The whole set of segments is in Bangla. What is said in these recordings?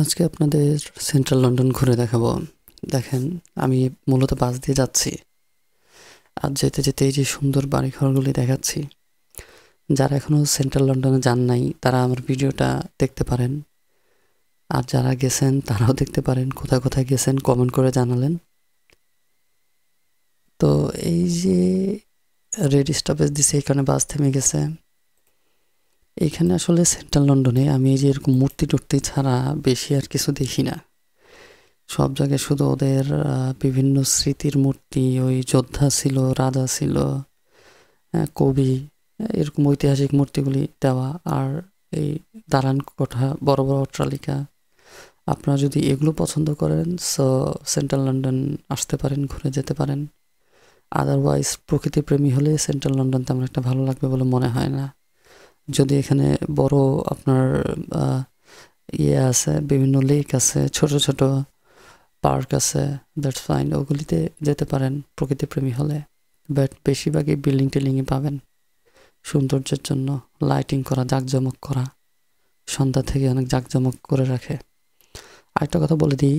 আজকে আপনাদের সেন্ট্রাল লন্ডন ঘুরে দেখাবো। দেখেন, আমি মূলত বাস দিয়ে যাচ্ছি। আর যেতে যেতে এই যে সুন্দর বাড়িঘরগুলি দেখাচ্ছি। যারা এখনও সেন্ট্রাল লন্ডনে যান নাই তারা আমার ভিডিওটা দেখতে পারেন। আর যারা গেছেন তারাও দেখতে পারেন। কোথায় কোথায় গেছেন কমেন্ট করে জানালেন। তো এই যে রেড স্টপেজ দিছে, এখানে বাস থেমে গেছে। এইখানে আসলে সেন্ট্রাল লন্ডনে আমি এই যে এরকম মূর্তি টূর্তি ছাড়া বেশি আর কিছু দেখি না। সব জায়গায় শুধু ওদের বিভিন্ন স্মৃতির মূর্তি, ওই যোদ্ধা ছিল, রাজা ছিল, কবি, এরকম ঐতিহাসিক মূর্তিগুলি দেওয়া। আর এই দালান কোঠা, বড় বড় অট্টালিকা। আপনারা যদি এগুলো পছন্দ করেন সো সেন্ট্রাল লন্ডন আসতে পারেন, ঘুরে যেতে পারেন। আদারওয়াইজ প্রকৃতিপ্রেমী হলে সেন্ট্রাল লন্ডন তেমন একটা ভালো লাগবে বলে মনে হয় না। যদি এখানে বড় আপনার আছে, বিভিন্ন লেক আছে, ছোট ছোট পার্ক আছে, দ্যাটস ফাইন, ওগুলিতে যেতে পারেন প্রকৃতিপ্রেমী হলে। বাট বেশিরভাগই বিল্ডিং টিল্ডিংই পাবেন সৌন্দর্যের জন্য, লাইটিং করা, জাঁকজমক করা, সন্ধ্যা থেকে অনেক জাঁকজমক করে রাখে। আরেকটা কথা বলে দিই,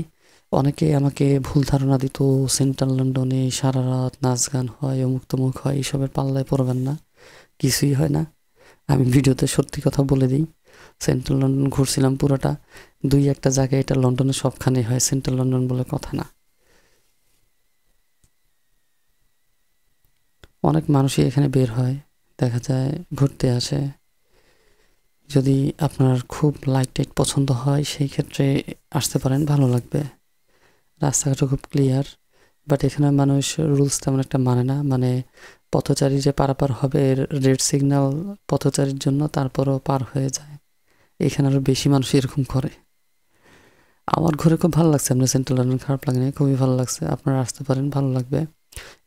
অনেকে আমাকে ভুল ধারণা দিত সেন্ট্রাল লন্ডনে সারা রাত নাচ গান হয়, অমুক তমুক হয়, এইসবের পাল্লায় পড়বেন না, কিছুই হয় না। আমি ভিডিওতে সত্যি কথা বলে দিই, সেন্ট্রাল লন্ডন ঘুরছিলাম পুরোটা, দুই একটা জায়গায়, এটা লন্ডনে সবখানেই হয়, সেন্ট্রাল লন্ডন বলে কথা না। অনেক মানুষই এখানে বের হয়, দেখা যায় ঘুরতে আসে। যদি আপনার খুব লাইট টাইট পছন্দ হয় সেই ক্ষেত্রে আসতে পারেন, ভালো লাগবে। রাস্তাঘাটও খুব ক্লিয়ার। বাট এখানে মানুষ রুলস তেমন একটা মানে না, মানে পথচারী যে পারাপার হবে রেড সিগন্যাল পথচারীর জন্য, তারপরও পার হয়ে যায়। এখানে আরও বেশি মানুষ এরকম করে। আমার ঘুরে খুব ভালো লাগছে, আপনার সেন্ট্রাল লন্ডন খারাপ লাগেনি, খুবই ভালো লাগছে। আপনারা আসতে পারেন, ভালো লাগবে।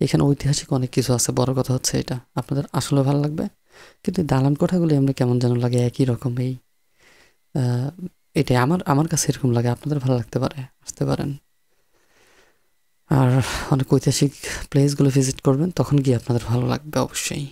এখানে ঐতিহাসিক অনেক কিছু আছে, বড় কথা হচ্ছে এটা আপনাদের আসলে ভালো লাগবে। কিন্তু দালান কোঠাগুলি আমরা কেমন যেন লাগে, একই রকম। এটাই আমার আমার কাছে এরকম লাগে, আপনাদের ভালো লাগতে পারে, আসতে পারেন। আর অনেক ঐতিহাসিক প্লেসগুলো ভিজিট করবেন, তখন গিয়ে আপনাদের ভালো লাগবে অবশ্যই।